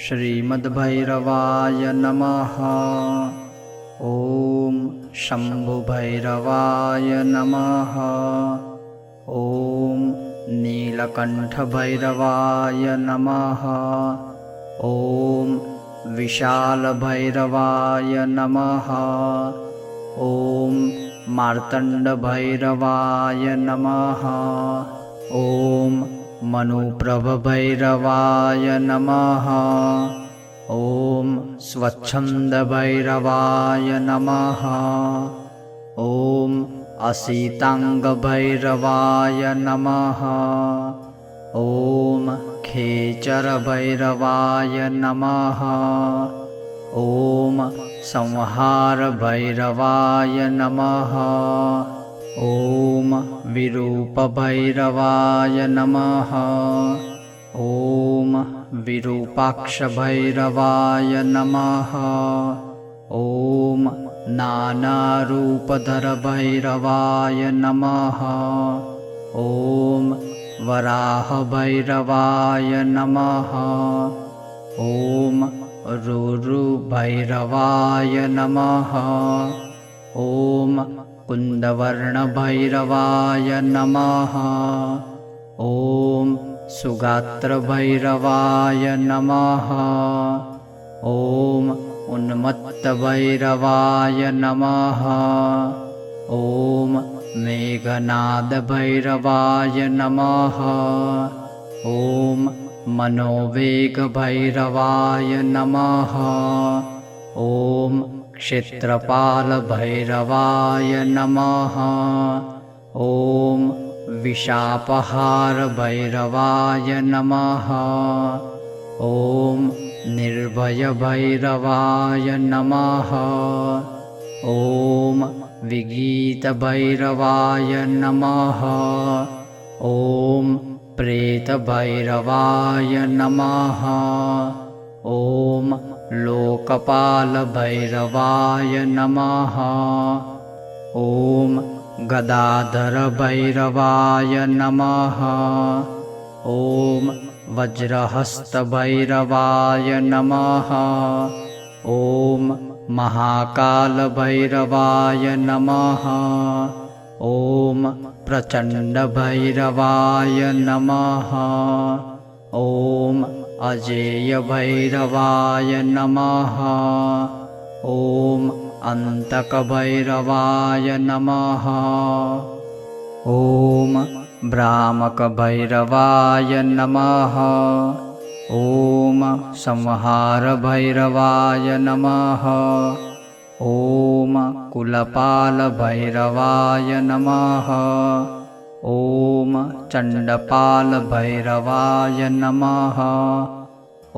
श्रीमद्भैरवाय नमः। ॐ शम्भुभैरवाय नमः। ॐ नीलकण्ठभैरवाय नमः। ॐ विशालभैरवाय नमः। ॐ मार्तण्डभैरवाय नमः। ॐ मनुप्रभभैरवाय नमः। ॐ स्वच्छन्दभैरवाय नमः। ॐ असिताङ्गभैरवाय नमः। ॐ खेचरभैरवाय नमः। ॐ संहारभैरवाय नमः। ॐ विरूपभैरवाय नमः। ॐ विरूपाक्षभैरवाय नमः। ॐ नानारूपधरभैरवाय नमः। ॐ वराहभैरवाय नमः। ॐ रुरुभैरवाय नमः। ॐ कुन्दवर्णभैरवाय नमः। ॐ सुगात्रभैरवाय नमः। ॐ उन्मत्तभैरवाय नमः। ॐ मेघनादभैरवाय नमः। ॐ मनोवेगभैरवाय नमः। ॐ क्षेत्रपालभैरवाय नमः। ॐ विशापहारभैरवाय नमः। ॐ निर्भयभैरवाय नमः। ॐ विगीतभैरवाय नमः। ॐ प्रेतभैरवाय नमः। ॐ लोकपालभैरवाय नमः। ॐ गदाधरभैरवाय नमः। ॐ वज्रहस्तभैरवाय नमः। ॐ महाकालभैरवाय नमः। ॐ प्रचण्डभैरवाय नमः। ॐ अजेयभैरवाय नमः। ॐ अन्तकभैरवाय नमः। ॐ भ्रामकभैरवाय नमः। ॐ संहारभैरवाय नमः। ॐ कुलपालभैरवाय नमः। ॐ चण्डपालभैरवाय नमः।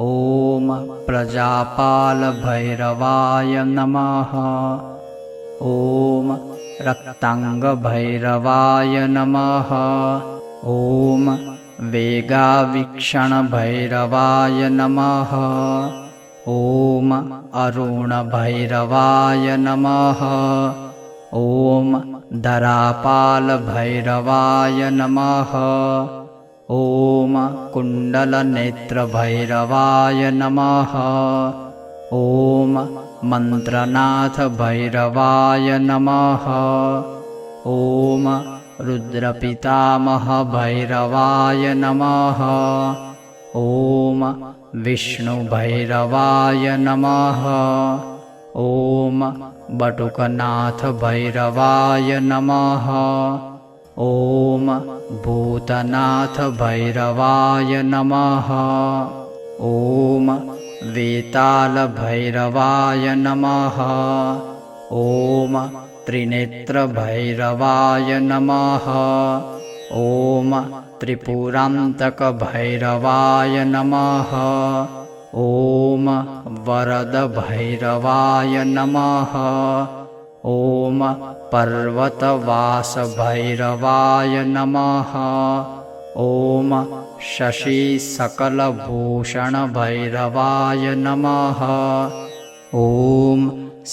ॐ प्रजापालभैरवाय नमः। ॐ रक्ताङ्गभैरवाय नमः। ॐ वेगावीक्षणभैरवाय नमः। ॐ अरुणभैरवाय नमः। ॐ धरापालभैरवाय नमः। ॐ कुण्डलनेत्रभैरवाय नमः। ॐ मन्त्रनाथभैरवाय नमः। ॐ रुद्रपितामहभैरवाय नमः। ॐ विष्णुभैरवाय नमः। ॐ बटुकनाथभैरवाय नमः। ॐ भूतनाथभैरवाय नमः। ॐ वेतालभैरवाय नमः। ॐ त्रिनेत्रभैरवाय नमः। ॐ त्रिपुरान्तकभैरवाय नमः। ॐ वरदभैरवाय नमः। ॐ पर्वतवासभैरवाय नमः। ॐ शशिसकलभूषणभैरवाय नमः। ॐ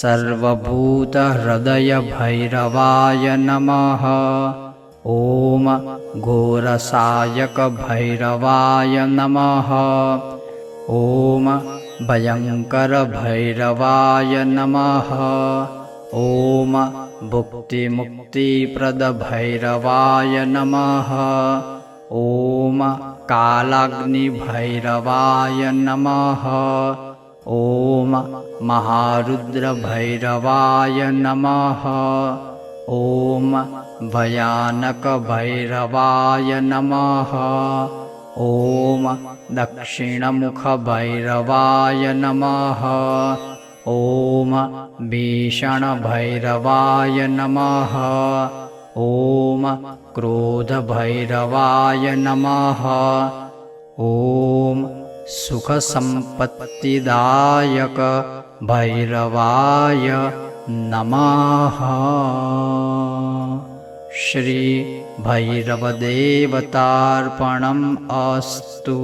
सर्वभूतहृदयभैरवाय नमः। ॐ घोरसायकभैरवाय नमः। ॐ भयङ्करभैरवाय नमः। ॐ भुक्तिमुक्तिप्रदभैरवाय नमः। ॐ कालाग्निभैरवाय नमः। ॐ महारुद्रभैरवाय नमः। ॐ भयानकभैरवाय नमः। ॐ दक्षिणमुखभैरवाय नमः। ॐ भीषणभैरवाय नमः। ॐ क्रोधभैरवाय नमः। ॐ सुखसम्पत्तिदायक भैरवाय नमः। श्री भैरवदेवतार्पणम् अस्तु।